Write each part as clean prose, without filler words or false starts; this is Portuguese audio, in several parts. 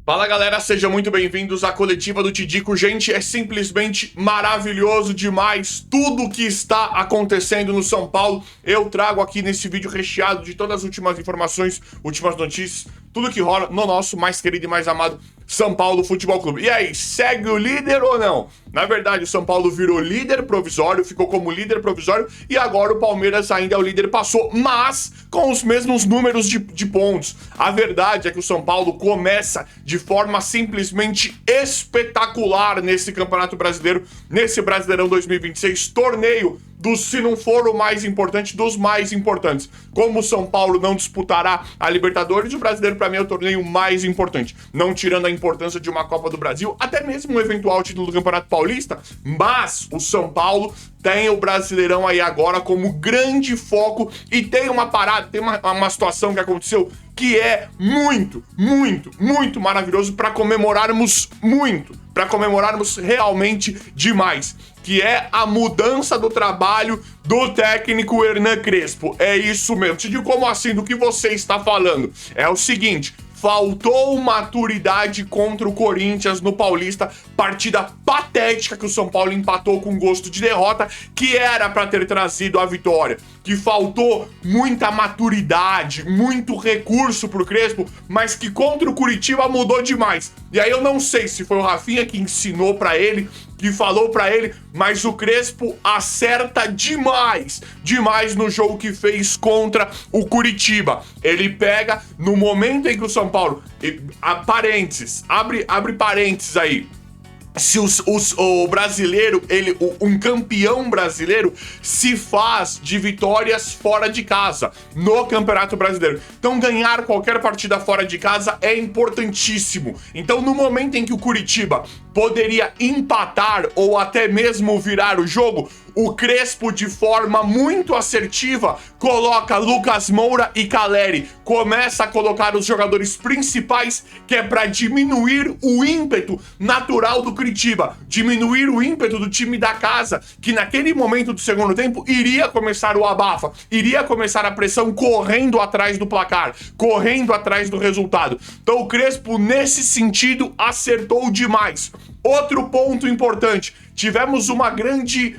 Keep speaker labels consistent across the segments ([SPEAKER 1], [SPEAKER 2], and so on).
[SPEAKER 1] Fala galera, sejam muito bem-vindos à coletiva do Tidico. Gente, é simplesmente maravilhoso demais tudo o que está acontecendo no São Paulo. Eu trago aqui nesse vídeo recheado de todas as últimas informações, últimas notícias, tudo que rola no nosso mais querido e mais amado São Paulo Futebol Clube. E aí, segue o líder ou não? Na verdade, o São Paulo virou líder provisório, ficou como líder provisório e agora o Palmeiras ainda é o líder, passou, mas com os mesmos números de pontos. A verdade é que o São Paulo começa de forma simplesmente espetacular nesse Campeonato Brasileiro, nesse Brasileirão 2026, torneio dos, se não for o mais importante, dos mais importantes. Como o São Paulo não disputará a Libertadores, o Brasileiro para mim é o torneio mais importante, não tirando a importância de uma Copa do Brasil, até mesmo um eventual título do Campeonato Paulista, mas o São Paulo tem o Brasileirão aí agora como grande foco e tem uma parada, tem uma situação que aconteceu que é muito maravilhoso para comemorarmos realmente demais, que é a mudança do trabalho do técnico Hernan Crespo. É isso mesmo. Te digo como assim, do que você está falando. É o seguinte, faltou maturidade contra o Corinthians no Paulista, partida patética que o São Paulo empatou com gosto de derrota, que era para ter trazido a vitória, que faltou muita maturidade, muito recurso pro Crespo, mas que contra o Curitiba mudou demais. E aí eu não sei se foi o Rafinha que ensinou para ele, que falou pra ele, mas o Crespo acerta demais no jogo que fez contra o Curitiba. Ele pega no momento em que o São Paulo, abre parênteses aí, se o brasileiro, um campeão brasileiro se faz de vitórias fora de casa no Campeonato Brasileiro. Então ganhar qualquer partida fora de casa é importantíssimo. Então no momento em que o Curitiba poderia empatar ou até mesmo virar o jogo, o Crespo, de forma muito assertiva, coloca Lucas Moura e Calleri. Começa a colocar os jogadores principais, que é para diminuir o ímpeto natural do Curitiba, diminuir o ímpeto do time da casa, que naquele momento do segundo tempo iria começar o abafa, iria começar a pressão correndo atrás do placar, correndo atrás do resultado. Então o Crespo, nesse sentido, acertou demais. Outro ponto importante, tivemos uma grande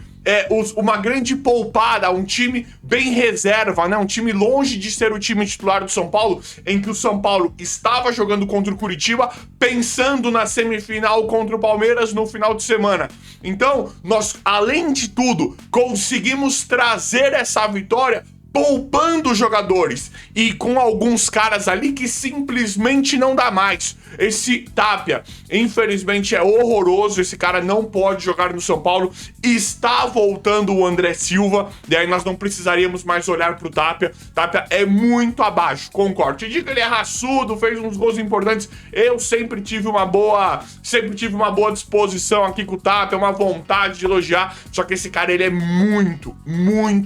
[SPEAKER 1] poupada, um time bem reserva, né? Um time longe de ser o time titular do São Paulo, em que o São Paulo estava jogando contra o Curitiba, pensando na semifinal contra o Palmeiras no final de semana. Então, nós, além de tudo, conseguimos trazer essa vitória poupando jogadores e com alguns caras ali que simplesmente não dá mais. Esse Tapia, infelizmente, é horroroso, esse cara não pode jogar no São Paulo. Está voltando o André Silva, e aí nós não precisaríamos mais olhar pro Tapia. Tapia é muito abaixo, concordo. Te digo que ele é raçudo, fez uns gols importantes. Eu sempre tive uma boa disposição aqui com o Tapia, uma vontade de elogiar, só que esse cara, ele é muito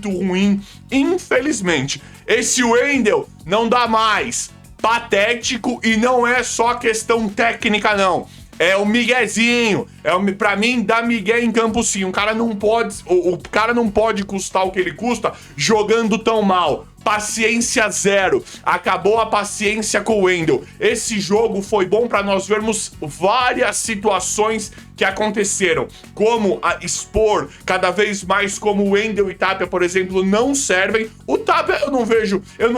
[SPEAKER 1] ruim, infelizmente. Esse Wendel não dá mais. Patético, e não é só questão técnica, não. É o miguezinho. Pra mim, dá migué em campo sim. O cara não pode custar o que ele custa jogando tão mal. Paciência zero. Acabou a paciência com o Wendel. Esse jogo foi bom para nós vermos várias situações que aconteceram, como expor cada vez mais como o Wendel e Tapia, por exemplo, não servem. O Tapia eu não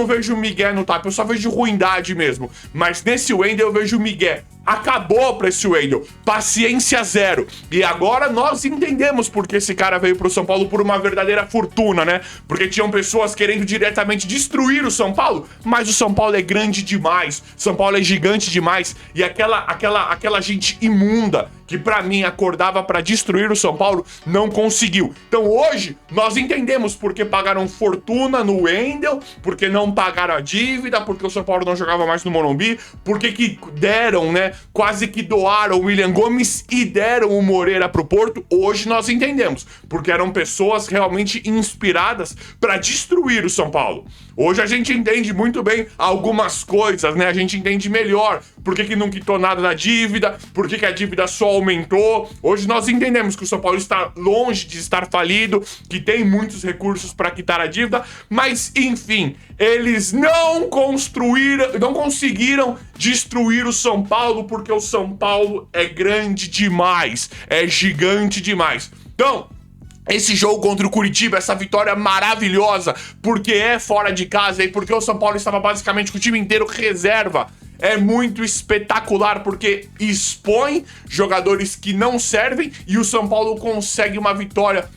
[SPEAKER 1] vejo migué no Tapia, eu só vejo ruindade mesmo. Mas nesse Wendel eu vejo migué. Acabou pra esse Wendel. Paciência zero. E agora nós entendemos porque esse cara veio pro São Paulo por uma verdadeira fortuna, né? Porque tinham pessoas querendo diretamente destruir o São Paulo, mas o São Paulo é grande demais, São Paulo é gigante demais, e aquela gente imunda que pra mim acordava pra destruir o São Paulo, não conseguiu. Então hoje nós entendemos porque pagaram fortuna no Wendel, porque não pagaram a dívida, porque o São Paulo não jogava mais no Morumbi, porque que deram, né, quase que doaram o William Gomes e deram o Moreira pro Porto. Hoje nós entendemos, porque eram pessoas realmente inspiradas pra destruir o São Paulo. Hoje a gente entende muito bem algumas coisas, né? A gente entende melhor por que não quitou nada da dívida, por que a dívida só aumentou. Hoje nós entendemos que o São Paulo está longe de estar falido, que tem muitos recursos para quitar a dívida, mas enfim, eles não conseguiram destruir o São Paulo, porque o São Paulo é grande demais, é gigante demais. Então, esse jogo contra o Curitiba, essa vitória maravilhosa, porque é fora de casa e porque o São Paulo estava basicamente com o time inteiro reserva, é muito espetacular, porque expõe jogadores que não servem e o São Paulo consegue uma vitória,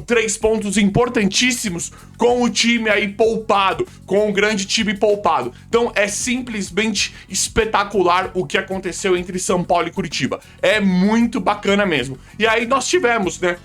[SPEAKER 1] 3 pontos importantíssimos com o time aí poupado, com o grande time poupado. Então é simplesmente espetacular o que aconteceu entre São Paulo e Curitiba. É muito bacana mesmo. E aí nós tivemos, né?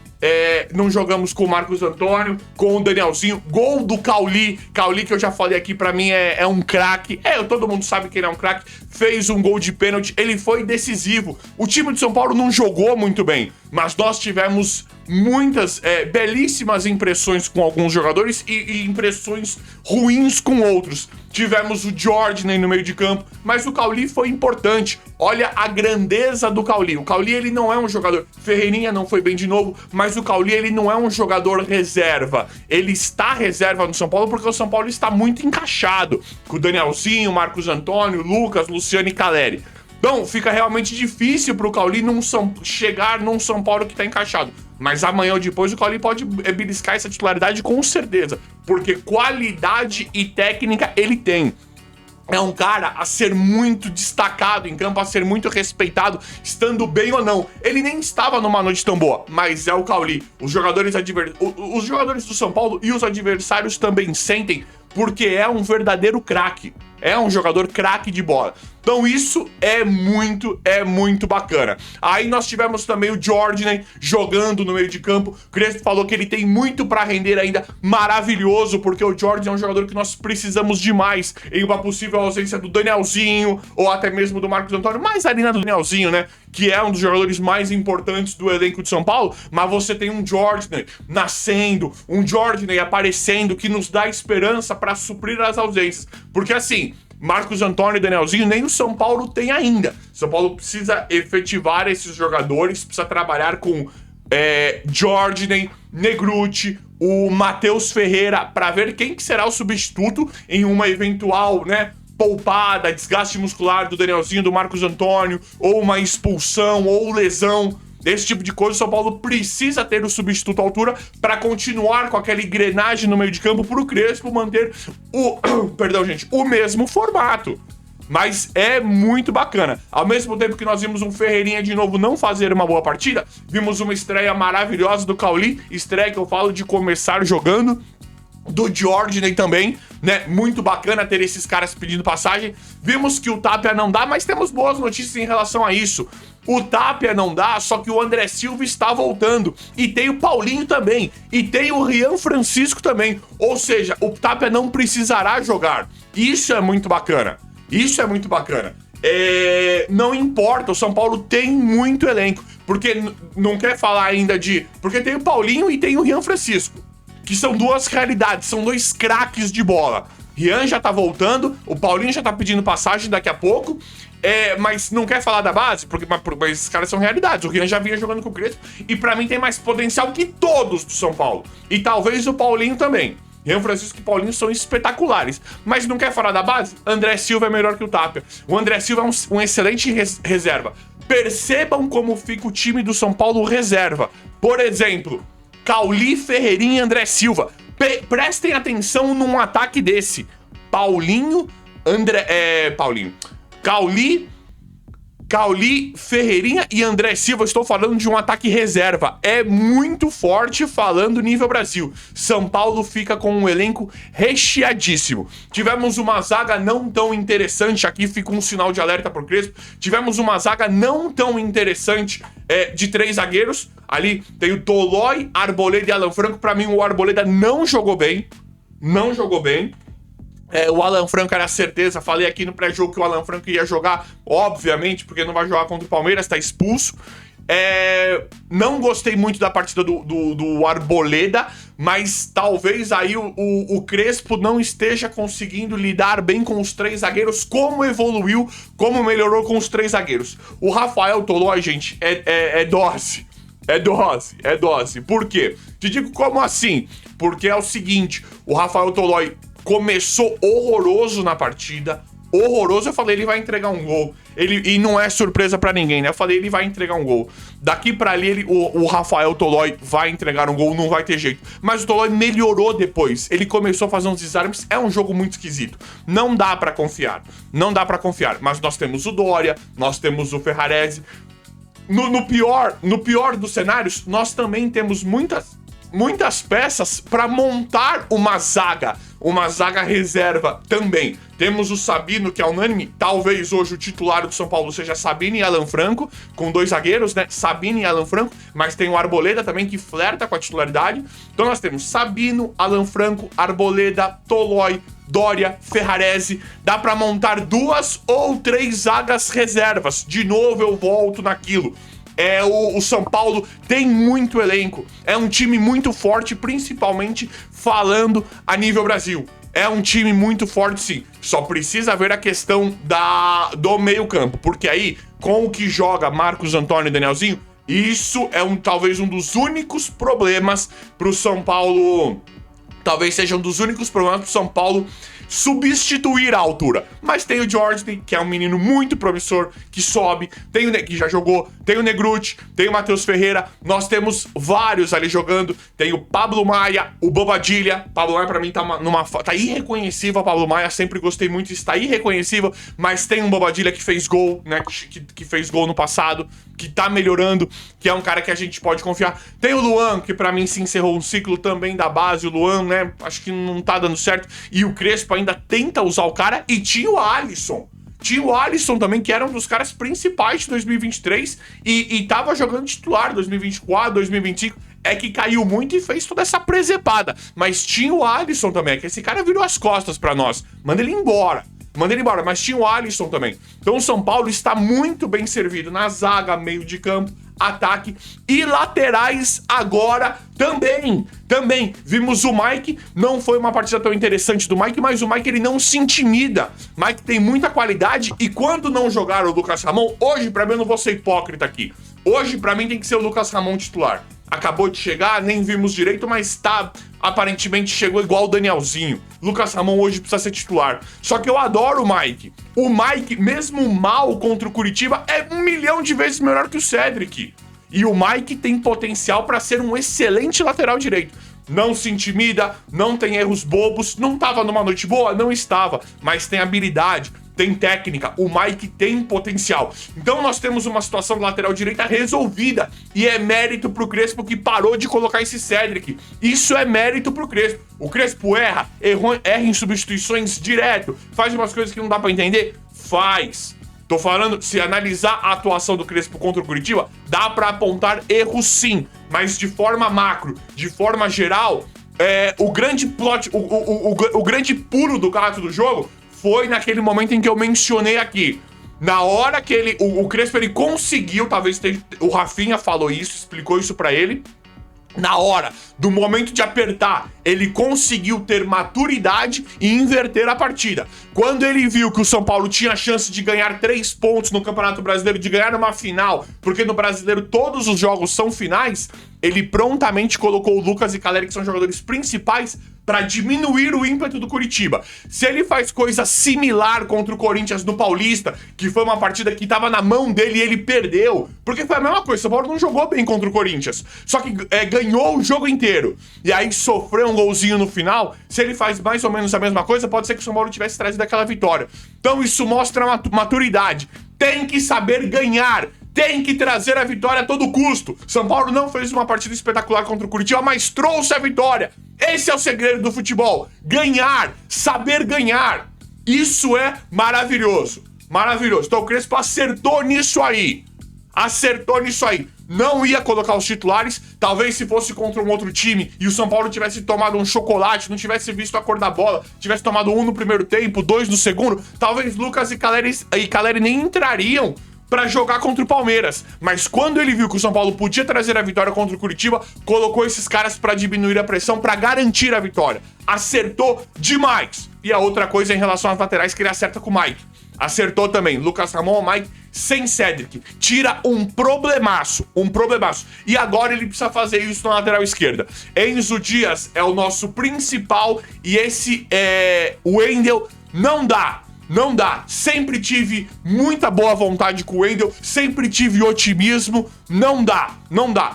[SPEAKER 1] Não jogamos com o Marcos Antônio, com o Danielzinho, gol do Cauli, que eu já falei aqui, pra mim é um craque, todo mundo sabe que ele é um craque, fez um gol de pênalti, ele foi decisivo. O time de São Paulo não jogou muito bem, mas nós tivemos muitas belíssimas impressões com alguns jogadores e impressões ruins com outros. Tivemos o Jordan no meio de campo, mas o Cauli foi importante. Olha a grandeza do Cauli. O Cauli, ele não é um jogador... Ferreirinha não foi bem de novo, mas o Cauli, ele não é um jogador reserva. Ele está reserva no São Paulo porque o São Paulo está muito encaixado. Com o Danielzinho, Marcos Antônio, Lucas, Luciano e Caleri. Então, fica realmente difícil pro Cauli chegar num São Paulo que tá encaixado. Mas amanhã ou depois o Cauli pode beliscar essa titularidade com certeza. Porque qualidade e técnica ele tem. É um cara a ser muito destacado em campo, a ser muito respeitado, estando bem ou não. Ele nem estava numa noite tão boa, mas é o Cauli. Os jogadores do São Paulo e os adversários também sentem, porque é um verdadeiro craque. É um jogador craque de bola. Então isso é muito bacana. Aí nós tivemos também o Jordan jogando no meio de campo. O Crespo falou que ele tem muito pra render ainda. Maravilhoso, porque o Jordan é um jogador que nós precisamos demais em uma possível ausência do Danielzinho ou até mesmo do Marcos Antônio. Mais ali na do Danielzinho, né? Que é um dos jogadores mais importantes do elenco de São Paulo. Mas você tem um Jordan nascendo, um Jordan aparecendo, que nos dá esperança pra suprir as ausências. Porque assim, Marcos Antônio e Danielzinho nem o São Paulo tem ainda. São Paulo precisa efetivar esses jogadores, precisa trabalhar com Jordan, Negruti, o Matheus Ferreira, para ver quem que será o substituto em uma eventual, poupada, desgaste muscular do Danielzinho, do Marcos Antônio, ou uma expulsão, ou lesão. Esse tipo de coisa, o São Paulo precisa ter o substituto à altura para continuar com aquela engrenagem no meio de campo para o Crespo manter o mesmo formato. Mas é muito bacana. Ao mesmo tempo que nós vimos um Ferreirinha de novo não fazer uma boa partida, vimos uma estreia maravilhosa do Cauli, estreia que eu falo de começar jogando, do Jordan também, muito bacana ter esses caras pedindo passagem. Vimos que o Tapia não dá, mas temos boas notícias em relação a isso. O Tapia não dá, só que o André Silva está voltando. E tem o Paulinho também. E tem o Rian Francisco também. Ou seja, o Tapia não precisará jogar. Isso é muito bacana. Não importa, o São Paulo tem muito elenco. Porque não quer falar ainda porque tem o Paulinho e tem o Rian Francisco, que são duas realidades, são dois craques de bola. Rian já tá voltando, o Paulinho já tá pedindo passagem daqui a pouco, mas não quer falar da base, mas esses caras são realidades. O Rian já vinha jogando com o Crespo e pra mim tem mais potencial que todos do São Paulo. E talvez o Paulinho também. Rian Francisco e Paulinho são espetaculares. Mas não quer falar da base? André Silva é melhor que o Tapia. O André Silva é um excelente reserva. Percebam como fica o time do São Paulo reserva. Por exemplo, Cauli, Ferreirinha e André Silva. Prestem atenção num ataque desse. Cauli, Ferreirinha e André Silva. Estou falando de um ataque reserva. É muito forte falando nível Brasil. São Paulo fica com um elenco recheadíssimo. Tivemos uma zaga não tão interessante. Aqui fica um sinal de alerta pro Crespo. Tivemos uma zaga não tão interessante de 3 zagueiros. Ali tem o Tolói, Arboleda e Alan Franco. Pra mim o Arboleda não jogou bem. O Alan Franco era certeza, falei aqui no pré-jogo que o Alan Franco ia jogar, obviamente, porque não vai jogar contra o Palmeiras, tá expulso. Não gostei muito da partida do Arboleda, mas talvez aí o Crespo não esteja conseguindo lidar bem com os 3 zagueiros, como evoluiu, como melhorou com os 3 zagueiros. O Rafael Tolói, gente, é dose. É dose. Por quê? Te digo como assim. Porque é o seguinte, o Rafael Tolói começou horroroso na partida, horroroso. Eu falei, ele vai entregar um gol. E não é surpresa pra ninguém, né? Eu falei, ele vai entregar um gol. Daqui pra ali, o Rafael Tolói vai entregar um gol, não vai ter jeito. Mas o Tolói melhorou depois. Ele começou a fazer uns desarmes. É um jogo muito esquisito. Não dá pra confiar. Mas nós temos o Doria, nós temos o Ferrarese. No pior dos cenários, nós também temos muitas peças para montar uma zaga reserva também. Temos o Sabino, que é unânime, talvez hoje o titular do São Paulo seja Sabino e Alan Franco, com 2 zagueiros, né? Sabino e Alan Franco, mas tem o Arboleda também que flerta com a titularidade. Então nós temos Sabino, Alan Franco, Arboleda, Tolói, Doria, Ferrarese. Dá pra montar 2 ou 3 zagas reservas. De novo eu volto naquilo. O São Paulo tem muito elenco. É um time muito forte, principalmente falando a nível Brasil. É um time muito forte, sim. Só precisa ver a questão do meio-campo. Porque aí, com o que joga Marcos Antônio e Danielzinho, isso é talvez um dos únicos problemas pro São Paulo. Talvez seja um dos únicos problemas pro São Paulo substituir a altura. Mas tem o Jordan, que é um menino muito promissor, que sobe, tem que já jogou, tem o Negruti, tem o Matheus Ferreira, nós temos vários ali jogando, tem o Pablo Maia, o Bobadilha. Pablo Maia pra mim tá irreconhecível. O Pablo Maia, sempre gostei muito, está irreconhecível, mas tem um Bobadilha que fez gol, né, que fez gol no passado, que tá melhorando, que é um cara que a gente pode confiar. Tem o Luan, que pra mim se encerrou um ciclo também da base. O Luan, né, acho que não tá dando certo, e o Crespo ainda tenta usar o cara, e tinha o Alisson. Tinha o Alisson também, que era um dos caras principais de 2023 e tava jogando titular 2024, 2025. É que caiu muito e fez toda essa presepada. Mas tinha o Alisson também, que esse cara virou as costas pra nós. Manda ele embora, mas tinha o Alisson também. Então o São Paulo está muito bem servido na zaga, meio de campo, ataque e laterais agora também. Vimos o Mike, não foi uma partida tão interessante do Mike, mas o Mike ele não se intimida. Mike tem muita qualidade e quando não jogar o Lucas Ramon, hoje pra mim eu não vou ser hipócrita aqui. Hoje pra mim tem que ser o Lucas Ramon titular. Acabou de chegar, nem vimos direito, mas aparentemente chegou igual o Danielzinho. Lucas Ramon hoje precisa ser titular. Só que eu adoro o Mike. O Mike, mesmo mal contra o Curitiba, é 1 milhão de vezes melhor que o Cedric. E o Mike tem potencial para ser um excelente lateral direito. Não se intimida, não tem erros bobos. Não tava numa noite boa? Não estava. Mas tem habilidade, tem técnica. O Mike tem potencial. Então nós temos uma situação de lateral direita resolvida. E é mérito pro Crespo que parou de colocar esse Cedric. Isso é mérito pro Crespo. O Crespo erra em substituições direto. Faz umas coisas que não dá pra entender? Faz. Tô falando, se analisar a atuação do Crespo contra o Curitiba, dá pra apontar erros sim, mas de forma macro, de forma geral, o grande plot, o grande pulo do gato do jogo foi naquele momento em que eu mencionei aqui. Na hora que o Crespo ele conseguiu, talvez o Rafinha falou isso, explicou isso pra ele. Na hora do momento de apertar, ele conseguiu ter maturidade e inverter a partida. Quando ele viu que o São Paulo tinha chance de ganhar 3 pontos no Campeonato Brasileiro, de ganhar uma final, porque no Brasileiro todos os jogos são finais, ele prontamente colocou o Lucas e Caleri, que são jogadores principais, para diminuir o ímpeto do Curitiba. Se ele faz coisa similar contra o Corinthians no Paulista, que foi uma partida que estava na mão dele e ele perdeu, porque foi a mesma coisa, o São Paulo não jogou bem contra o Corinthians, só que ganhou o jogo inteiro, e aí sofreu um golzinho no final. Se ele faz mais ou menos a mesma coisa, pode ser que o São Paulo tivesse trazido aquela vitória. Então isso mostra maturidade. Tem que saber ganhar. Tem que trazer a vitória a todo custo. São Paulo não fez uma partida espetacular contra o Curitiba, mas trouxe a vitória. Esse é o segredo do futebol. Ganhar, saber ganhar. Isso é maravilhoso. Maravilhoso. Então o Crespo acertou nisso aí. Não ia colocar os titulares. Talvez se fosse contra um outro time e o São Paulo tivesse tomado um chocolate, não tivesse visto a cor da bola, tivesse tomado 1 no primeiro tempo, 2 no segundo, talvez Lucas e Caleri nem entrariam pra jogar contra o Palmeiras. Mas quando ele viu que o São Paulo podia trazer a vitória contra o Curitiba, colocou esses caras pra diminuir a pressão, pra garantir a vitória. Acertou demais. E a outra coisa em relação às laterais que ele acerta com o Mike. Acertou também. Lucas Ramon, Mike, sem Cedric. Tira um problemaço. E agora ele precisa fazer isso na lateral esquerda. Enzo Dias é o nosso principal e esse Wendel não dá. Não dá. Sempre tive muita boa vontade com o Wendel, sempre tive otimismo. Não dá.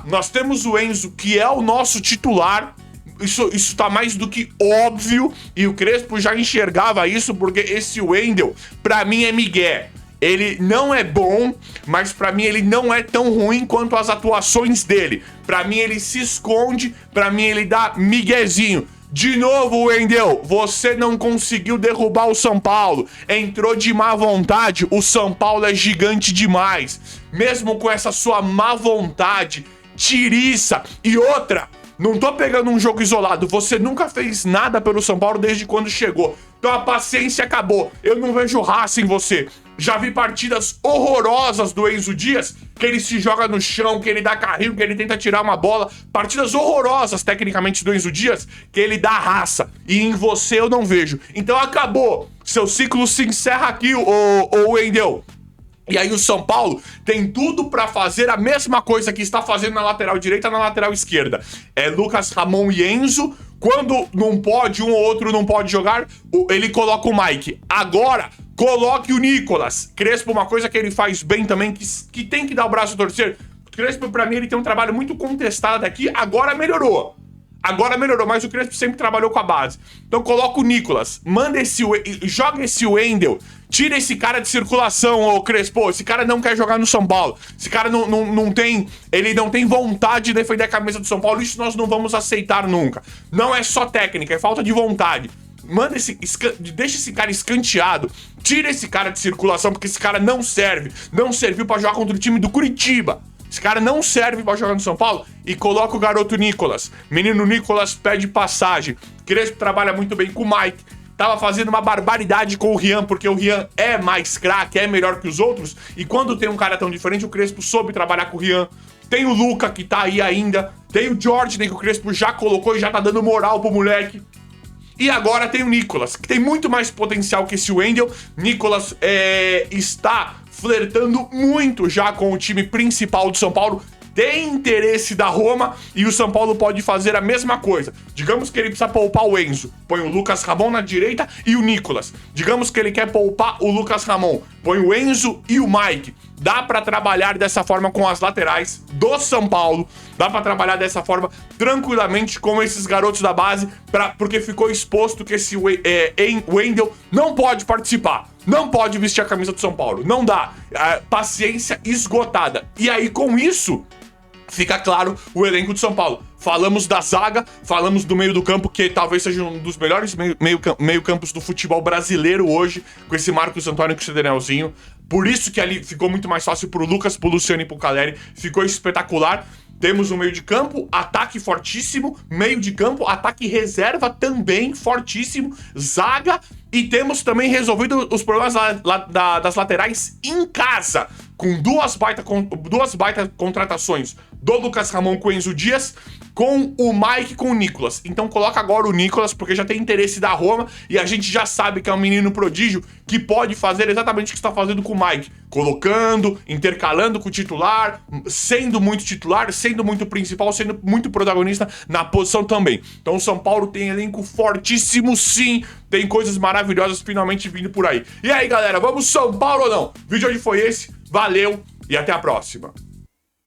[SPEAKER 1] Nós temos o Enzo, que é o nosso titular. Isso tá mais do que óbvio. E o Crespo já enxergava isso, porque esse Wendel, pra mim, é migué. Ele não é bom, mas pra mim ele não é tão ruim quanto as atuações dele. Pra mim ele se esconde, pra mim ele dá miguezinho. De novo, Wendel, você não conseguiu derrubar o São Paulo. Entrou de má vontade, o São Paulo é gigante demais. Mesmo com essa sua má vontade, tiriça e outra... Não tô pegando um jogo isolado, você nunca fez nada pelo São Paulo desde quando chegou. Então a paciência acabou, eu não vejo raça em você. Já vi partidas horrorosas do Enzo Dias, que ele se joga no chão, que ele dá carrinho, que ele tenta tirar uma bola. Partidas horrorosas, tecnicamente, do Enzo Dias, que ele dá raça. E em você eu não vejo. Então acabou, seu ciclo se encerra aqui, ô Wendel. E aí o São Paulo tem tudo pra fazer a mesma coisa que está fazendo na lateral direita, na lateral esquerda. É Lucas Ramon e Enzo. Quando não pode, um ou outro não pode jogar, ele coloca o Mike. Agora, coloque o Nicolas. Crespo, uma coisa que ele faz bem também, que tem que dar o braço a torcer. Crespo, pra mim, ele tem um trabalho muito contestado aqui. Agora melhorou, mas o Crespo sempre trabalhou com a base. Então coloca o Nicolas, joga esse Wendel, tira esse cara de circulação, ô Crespo. Esse cara não quer jogar no São Paulo. Esse cara não tem vontade de defender a camisa do São Paulo. Isso nós não vamos aceitar nunca. Não é só técnica, é falta de vontade. Deixa esse cara escanteado. Tira esse cara de circulação, porque esse cara não serviu pra jogar contra o time do Curitiba. Esse cara não serve pra jogar no São Paulo. E coloca o garoto Nicolas. Menino Nicolas pede passagem. Crespo trabalha muito bem com o Mike. Tava fazendo uma barbaridade com o Rian, porque o Rian é mais craque, é melhor que os outros. E quando tem um cara tão diferente, o Crespo soube trabalhar com o Rian. Tem o Luca, que tá aí ainda. Tem o Jorge, que o Crespo já colocou e já tá dando moral pro moleque. E agora tem o Nicolas, que tem muito mais potencial que esse Wendel. Nicolas está flertando muito já com o time principal do São Paulo. Tem interesse da Roma e o São Paulo pode fazer a mesma coisa. Digamos que ele precisa poupar o Enzo, põe o Lucas Ramon na direita e o Nicolas. Digamos que ele quer poupar o Lucas Ramon, põe o Enzo e o Mike. Dá pra trabalhar dessa forma com as laterais do São Paulo. Dá pra trabalhar dessa forma tranquilamente com esses garotos da base, porque ficou exposto que esse Wendel não pode participar. Não pode vestir a camisa do São Paulo. Não dá. Paciência esgotada. E aí, com isso, fica claro o elenco de São Paulo. Falamos da zaga, falamos do meio do campo, que talvez seja um dos melhores meio-campos do futebol brasileiro hoje, com esse Marcos Antônio e com esse Danielzinho. Por isso que ali ficou muito mais fácil pro Lucas, pro Luciano e pro Caleri. Ficou espetacular. Temos um meio de campo, ataque fortíssimo, meio de campo, ataque reserva também fortíssimo, zaga, e temos também resolvido os problemas das laterais em casa, com duas baita contratações do Lucas Ramon com o Enzo Dias, com o Mike com o Nicolas. Então coloca agora o Nicolas, porque já tem interesse da Roma, e a gente já sabe que é um menino prodígio que pode fazer exatamente o que está fazendo com o Mike, colocando, intercalando com o titular, sendo muito titular, sendo muito principal, sendo muito protagonista na posição também. Então o São Paulo tem elenco fortíssimo, sim, tem coisas maravilhosas finalmente vindo por aí. E aí, galera, vamos São Paulo ou não? O vídeo hoje foi esse, valeu e até a próxima.